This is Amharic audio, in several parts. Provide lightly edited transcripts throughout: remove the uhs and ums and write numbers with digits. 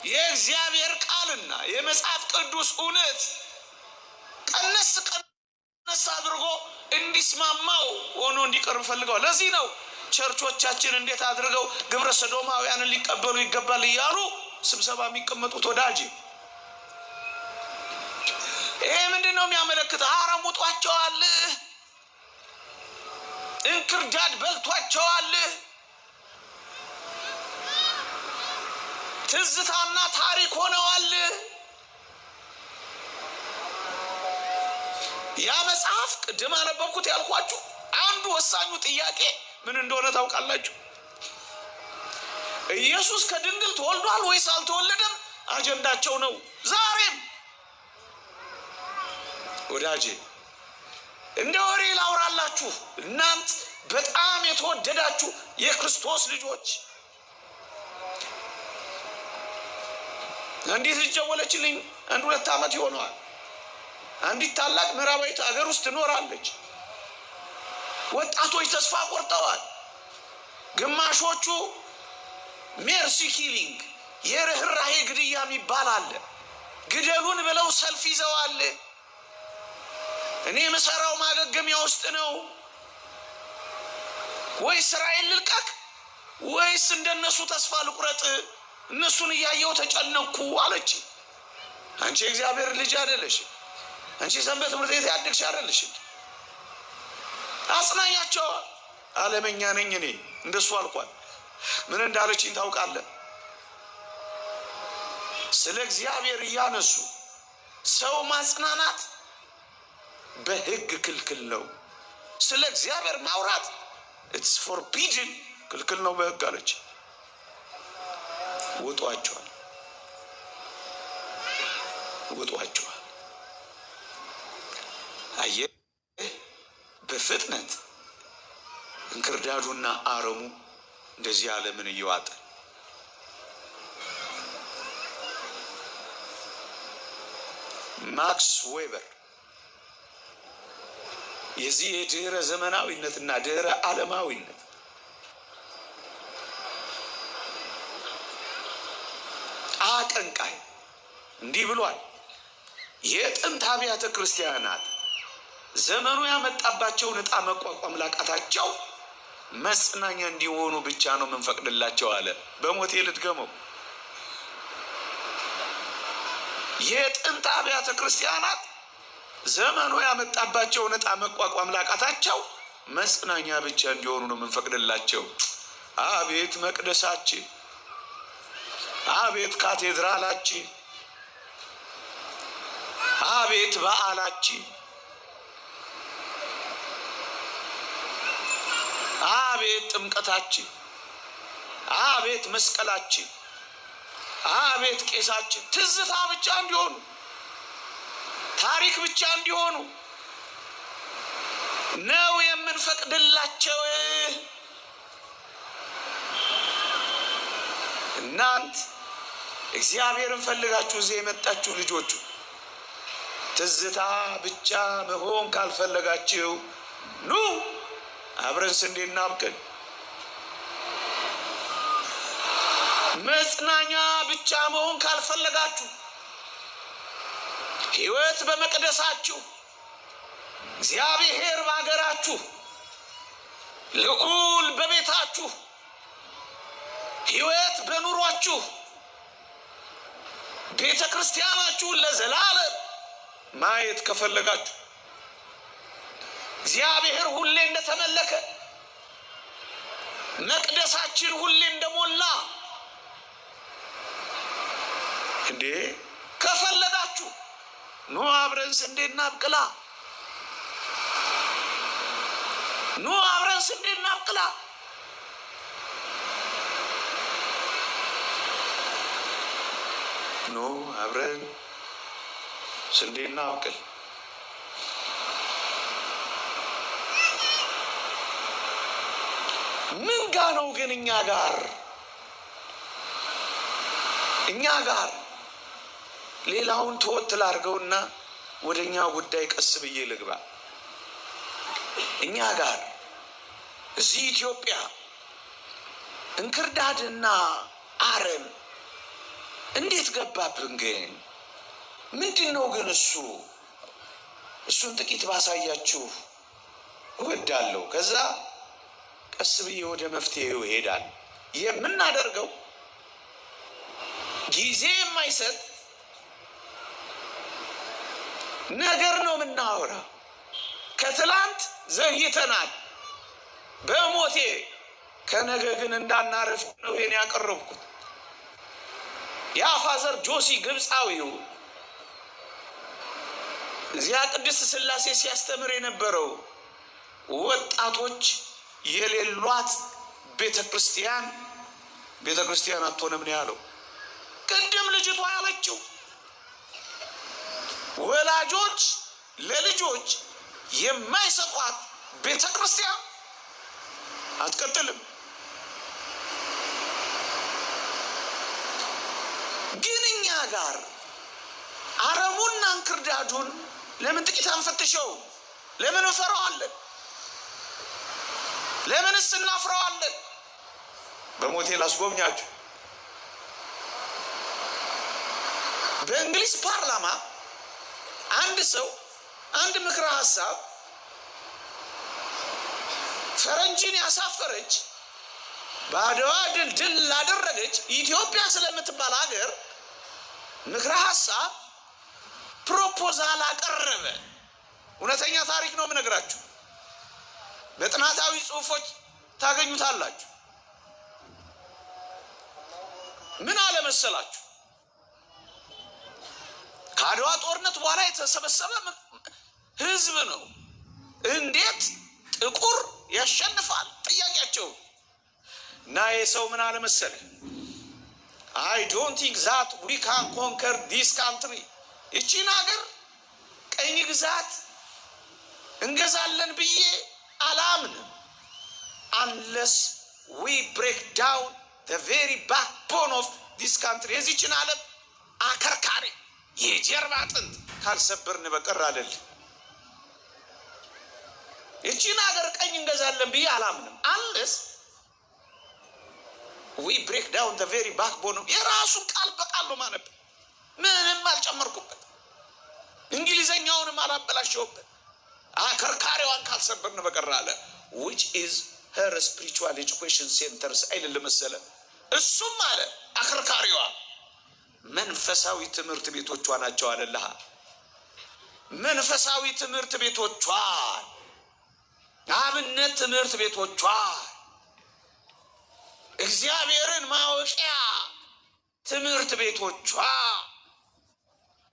የእግዚአብሔር ቃልና የመጽሐፍ ቅዱስ እውነት ቀነስ አድርጎ እንዲስማማው ሆኖ እንዲቀርብ ፈልገው። ለዚህ ነው ቸርቾቻችን እንዴት አድርገው ግብረ ሰዶማውያንን ሊቀበሉ ይገባል እያሉ ስብሰባ የሚቀመጡት። ወዳጅ ይሄ ምንድን ነው የሚያመለክተው? አረሙጧቸዋል፣ እንክርዳድ በልቷቸዋል፣ ትዝታና ታሪክ ሆነዋል። ያ መጽሐፍ ቅድም አነበብኩት ያልኳችሁ አንዱ ወሳኙ ጥያቄ ምን እንደሆነ ታውቃላችሁ? ኢየሱስ ከድንግል ተወልዷል ወይስ አልተወለደም? አጀንዳቸው ነው ዛሬም። ወዳጄ እንደ ወሬ ላውራላችሁ፣ እናንት በጣም የተወደዳችሁ የክርስቶስ ልጆች፣ አንዲት ልጅ ደወለችልኝ። 1-2 ዓመት ይሆነዋል። አንዲት ታላቅ ምዕራባዊት ሀገር ውስጥ ትኖራለች። ወጣቶች ተስፋ ቆርጠዋል። ግማሾቹ ሜርሲ ኪሊንግ የርህራሄ ግድያ የሚባል አለ። ግደሉን ብለው ሰልፍ ይዘዋል። እኔ የምሰራው ማገገሚያ ውስጥ ነው፣ ወይ ስራዬን ልልቀቅ ወይስ እንደነሱ ተስፋ ልቁረጥ? እነሱን እያየው ተጨነኩ አለች። አንቺ እግዚአብሔር ልጅ አይደለሽ? አንቺ ሰንበት ትምህርት ቤት ያደግሽ አይደለሽ? አጽናኛቸው። ዓለመኛ ነኝ እኔ እንደሱ አልኳት። ምን እንዳለችኝ ታውቃለህ? ስለ እግዚአብሔር እያነሱ ሰው ማጽናናት በሕግ ክልክል ነው። ስለ እግዚአብሔር ማውራት ኢትስ ፎርቢድን ክልክል ነው በሕግ አለች። ውጧቸዋል። አየህ፣ በፍጥነት እንክርዳዱና አረሙ እንደዚህ ዓለምን እየዋጠ ማክስ ዌበር የዚህ የድህረ ዘመናዊነትና ድህረ ዓለማዊነት አቀንቃይ እንዲህ ብሏል። የጥንት አብያተ ክርስቲያናት ዘመኑ ያመጣባቸውን ዕጣ መቋቋም ላቃታቸው መጽናኛ እንዲሆኑ ብቻ ነው የምንፈቅድላቸው አለ። በሞቴ ልድገመው። የጥንት አብያተ ክርስቲያናት ዘመኑ ያመጣባቸውን ዕጣ መቋቋም ላቃታቸው መጽናኛ ብቻ እንዲሆኑ ነው የምንፈቅድላቸው። አቤት መቅደሳችን፣ አቤት ካቴድራላችን፣ አቤት በዓላችን፣ አቤት ጥምቀታችን፣ አቤት መስቀላችን፣ አቤት ቄሳችን ትዝታ ብቻ እንዲሆኑ፣ ታሪክ ብቻ እንዲሆኑ ነው የምንፈቅድላቸው። እናንት እግዚአብሔርን ፈልጋችሁ እዚህ የመጣችሁ ልጆቹ ትዝታ ብቻ መሆን ካልፈለጋችሁ ኑ አብረን ስንዴ እናብቅል። መጽናኛ ብቻ መሆን ካልፈለጋችሁ ሕይወት በመቅደሳችሁ፣ እግዚአብሔር በአገራችሁ፣ ልዑል በቤታችሁ፣ ሕይወት በኑሯችሁ፣ ቤተ ክርስቲያናችሁን ለዘላለም ማየት ከፈለጋችሁ፣ እግዚአብሔር ሁሌ እንደተመለከ፣ መቅደሳችን ሁሌ እንደሞላ እንዴ ከፈለጋችሁ ኑ አብረን ስንዴ እናብቅላ። ኑ አብረን ስንዴ እናብቅላ። ኑ አብረን ስንዴ እናብቅል። ምን ጋ ነው ግን እኛ ጋር ሌላውን ተወት ላድርገውና ወደ እኛ ጉዳይ ቀስ ብዬ ልግባ። እኛ ጋር እዚህ ኢትዮጵያ እንክርዳድና አረም እንዴት ገባብን ግን? ምንድን ነው ግን እሱን ጥቂት ባሳያችሁ እወዳለሁ። ከዛ ቀስ ብዬ ወደ መፍትሄው እሄዳለሁ። የምናደርገው ጊዜ የማይሰጥ ነገር ነው የምናወራው። ከትላንት ዘግይተናል በሞቴ ከነገ ግን እንዳናረፍ ነው ይሄን ያቀረብኩት። ያ ፋዘር ጆሲ ግብፃዊው እዚያ ቅድስት ሥላሴ ሲያስተምር የነበረው ወጣቶች የሌሏት ቤተ ክርስቲያን አትሆንም ነው ያለው። ቅድም ልጅቷ ያለችው ወላጆች ለልጆች የማይሰጧት ቤተ ክርስቲያን አትቀጥልም። ግን እኛ ጋር አረሙና እንክርዳዱን ለምን ጥቂት አንፈትሸው? ለምን እንፈራዋለን? ለምንስ እናፍረዋለን? በሞቴ ላስጎብኛችሁ። በእንግሊዝ ፓርላማ አንድ ሰው አንድ ምክረ ሀሳብ ፈረንጅን ያሳፈረች በአድዋ ድል ላደረገች ኢትዮጵያ ስለምትባል ሀገር ምክረ ሀሳብ ፕሮፖዛል አቀረበ። እውነተኛ ታሪክ ነው የምነግራችሁ። በጥናታዊ ጽሑፎች ታገኙታላችሁ። ምን አለ መሰላችሁ? ከአድዋ ጦርነት በኋላ የተሰበሰበ ህዝብ ነው። እንዴት ጥቁር ያሸንፋል? ጥያቄያቸው እና የሰው ምን አለ መሰለ? I don't think that we can conquer this country። ይቺን ሀገር ቀኝ ግዛት እንገዛለን ብዬ አላምንም። unless we break down the very backbone of this country። የዚችን ዓለም አከርካሪ የጀርባ አጥንት ካልሰበርን በቀር አለል። ይቺን ሀገር ቀኝ እንገዛለን ብዬ አላምንም። unless we break down the very backbone of የራሱን ቃል በቃል ነው ማነብ። ምንም አልጨመርኩበት፣ እንግሊዘኛውንም አላበላሸውበት። አከርካሪዋን ካልሰበርን በቀር አለ። which is her spiritual education centers አይደል መሰለ። እሱም አለ አከርካሪዋ መንፈሳዊ ትምህርት ቤቶቿ ናቸው አለልህ። መንፈሳዊ ትምህርት ቤቶቿ፣ አብነት ትምህርት ቤቶቿ፣ እግዚአብሔርን ማወቂያ ትምህርት ቤቶቿ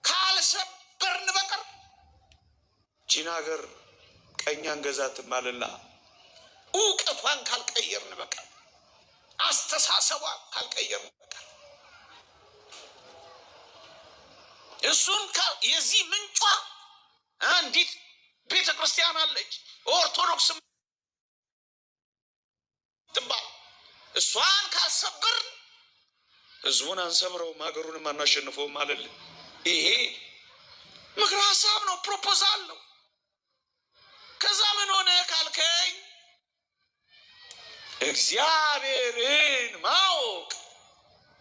ካልሰበርን በቀር ቺን ሀገር ቀኝ አንገዛትም አለልህ። እውቀቷን ካልቀየርን በቀር፣ አስተሳሰቧን ካልቀየርን በቀር እሱን የዚህ ምንጯ አንዲት ቤተ ክርስቲያን አለች ኦርቶዶክስ ትባል። እሷን ካልሰበር ህዝቡን አንሰብረውም፣ ሀገሩንም አናሸንፈውም አለልን። ይሄ ምክረ ሀሳብ ነው፣ ፕሮፖዛል ነው። ከዛ ምን ሆነ ካልከኝ እግዚአብሔርን ማወቅ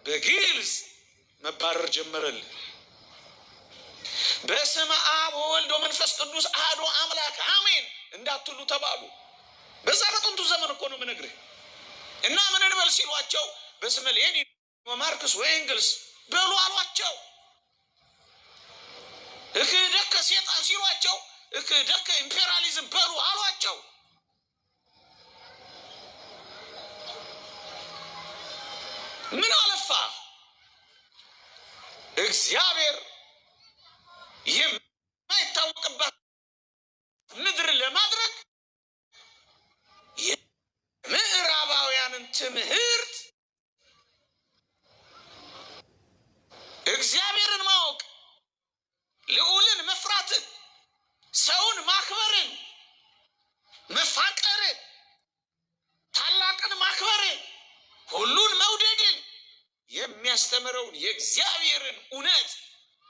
በግልጽ መባረር ጀመረልን። በስመ አብ ወወልድ ወመንፈስ ቅዱስ አሐዱ አምላክ አሜን እንዳትሉ ተባሉ። በዛ በጥንቱ ዘመን እኮ ነው የምነግርህ። እና ምን እንበል ሲሏቸው በስመ ሌኒን ወማርክስ ወኤንግልስ በሉ አሏቸው። እክህደከ ሴጣን ሲሏቸው እክህደከ ኢምፔሪያሊዝም በሉ አሏቸው። ምን አለፋ እግዚአብሔር የማይታወቅባት ምድር ለማድረግ የምዕራባውያንን ትምህርት እግዚአብሔርን ማወቅ፣ ልዑልን መፍራትን፣ ሰውን ማክበርን፣ መፋቀርን፣ ታላቅን ማክበርን፣ ሁሉን መውደድን የሚያስተምረውን የእግዚአብሔርን እውነት፣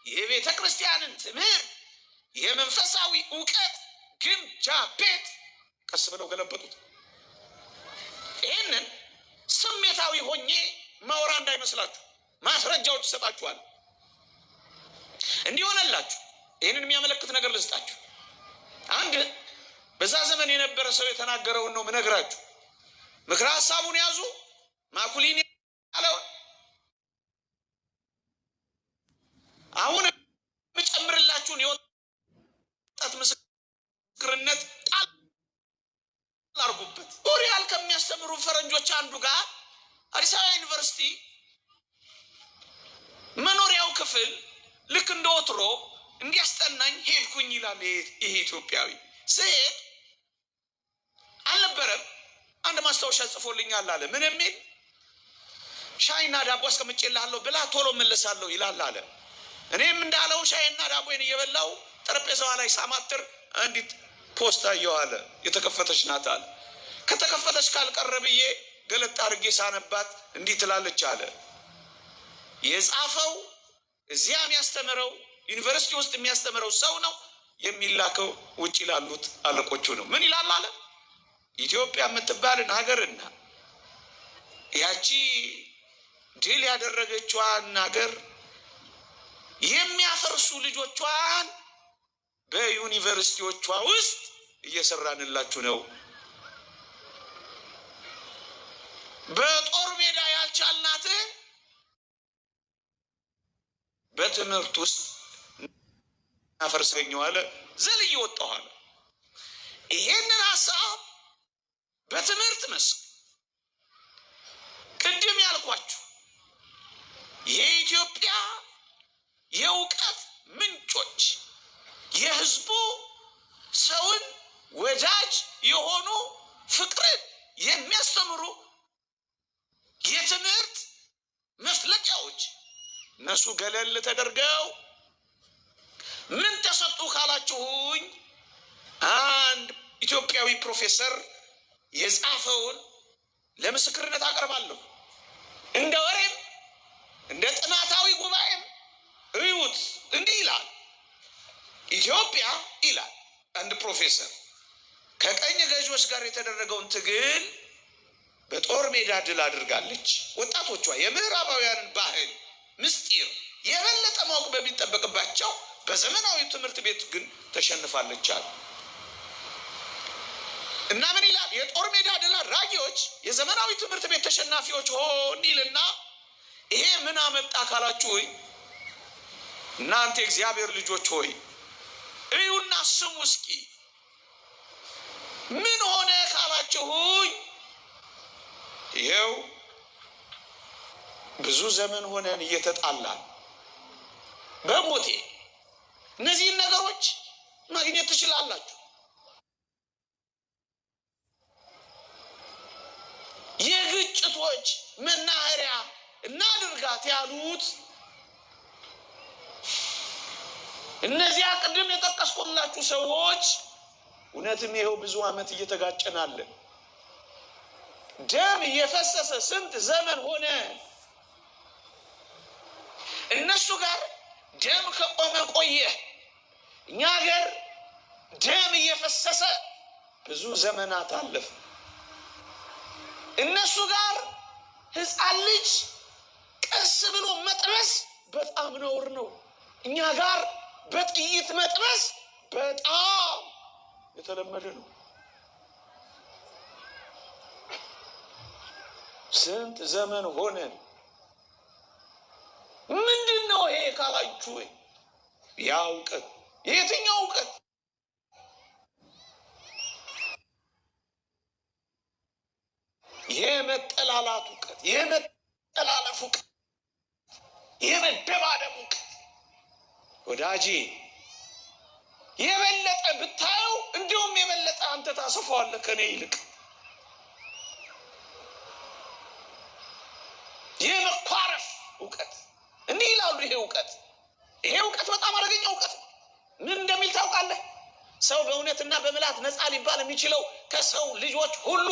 የቤተ ክርስቲያንን ትምህርት፣ የመንፈሳዊ እውቀት ግምጃ ቤት ቀስ ብለው ገለበጡት። ይህንን ስሜታዊ ሆኜ ማውራ እንዳይመስላችሁ። ማስረጃዎች ይሰጣችኋል። እንዲሆነላችሁ ይህንን የሚያመለክት ነገር ልስጣችሁ። አንድ በዛ ዘመን የነበረ ሰው የተናገረውን ነው ምነግራችሁ። ምክረ ሀሳቡን ያዙ። ማኩሊን ያለውን አሁን የምጨምርላችሁን የወጣት ምስክርነት ጣል አድርጉበት። ኦሪያል ከሚያስተምሩ ፈረንጆች አንዱ ጋር አዲስ አበባ ዩኒቨርሲቲ መኖሪያው ክፍል ልክ እንደ ወትሮ እንዲያስጠናኝ ሄድኩኝ ይላል። ይሄ ኢትዮጵያዊ ስሄድ አልነበረም። አንድ ማስታወሻ ጽፎልኛል አለ። ምን የሚል ሻይና ዳቦ አስቀምጬልሃለሁ ብላ ቶሎ መለሳለሁ ይላል አለ። እኔም እንዳለው ሻይና ዳቦን እየበላው ጠረጴዛዋ ላይ ሳማትር አንዲት ፖስታ አየዋለ። የተከፈተች ናት አለ። ከተከፈተች ካልቀረ ብዬ ገለጥ አድርጌ ሳነባት እንዲህ ትላለች አለ። የጻፈው እዚያ የሚያስተምረው ዩኒቨርሲቲ ውስጥ የሚያስተምረው ሰው ነው። የሚላከው ውጭ ላሉት አለቆቹ ነው። ምን ይላል አለ? ኢትዮጵያ የምትባልን ሀገርና ያቺ ድል ያደረገችዋን ሀገር የሚያፈርሱ ልጆቿን በዩኒቨርሲቲዎቿ ውስጥ እየሰራንላችሁ ነው። በጦር ሜዳ ያልቻልናት በትምህርት ውስጥ እናፈርሰኛው አለ። ዘልዬ ወጣሁ አለ። ይሄንን ሀሳብ በትምህርት መስክ ቅድም ያልኳችሁ የኢትዮጵያ የእውቀት ምንጮች የህዝቡ ሰውን ወዳጅ የሆኑ ፍቅርን የሚያስተምሩ የትምህርት መፍለቂያዎች እነሱ ገለል ተደርገው ምን ተሰጡ ካላችሁኝ አንድ ኢትዮጵያዊ ፕሮፌሰር የጻፈውን ለምስክርነት አቀርባለሁ። እንደ ወሬም እንደ ጥናታዊ ጉባኤም እዩት። እንዲህ ይላል። ኢትዮጵያ ይላል አንድ ፕሮፌሰር ከቀኝ ገዢዎች ጋር የተደረገውን ትግል በጦር ሜዳ ድል አድርጋለች። ወጣቶቿ የምዕራባውያንን ባህል ምስጢር የበለጠ ማወቅ በሚጠበቅባቸው በዘመናዊ ትምህርት ቤት ግን ተሸንፋለች አለ እና ምን ይላል? የጦር ሜዳ ድል አድራጊዎች የዘመናዊ ትምህርት ቤት ተሸናፊዎች ሆን ይልና ይሄ ምን አመጣ ካላችሁኝ እናንተ እግዚአብሔር ልጆች ሆይ እዩና ስሙ እስኪ ምን ሆነ ካላችሁኝ ይሄው ብዙ ዘመን ሆነን እየተጣላን በሞቴ እነዚህን ነገሮች ማግኘት ትችላላችሁ። የግጭቶች መናኸሪያ እናድርጋት ያሉት እነዚያ ቅድም የጠቀስኩላችሁ ሰዎች እውነትም ይኸው ብዙ ዓመት እየተጋጨናለን። ደም እየፈሰሰ ስንት ዘመን ሆነ። እነሱ ጋር ደም ከቆመ ቆየ። እኛ ጋር ደም እየፈሰሰ ብዙ ዘመናት አለፈ። እነሱ ጋር ሕፃን ልጅ ቀስ ብሎ መጥበስ በጣም ነውር ነው። እኛ ጋር በጥይት መጥበስ በጣም የተለመደ ነው። ስንት ዘመን ሆነን ምንድን ነው ይሄ ካላችሁ ያ እውቀት የትኛው እውቀት? የመጠላላት እውቀት፣ የመጠላለፍ እውቀት፣ የመደባደብ እውቀት። ወዳጄ የበለጠ ብታየው እንዲሁም የበለጠ አንተ ታሰፋዋለህ ከኔ ይልቅ። የመኳረፍ እውቀት እንዲህ ይላሉ። ይሄ እውቀት በጣም አደገኛ እውቀት ነው። ምን እንደሚል ታውቃለህ? ሰው በእውነትና በምላት ነፃ ሊባል የሚችለው ከሰው ልጆች ሁሉ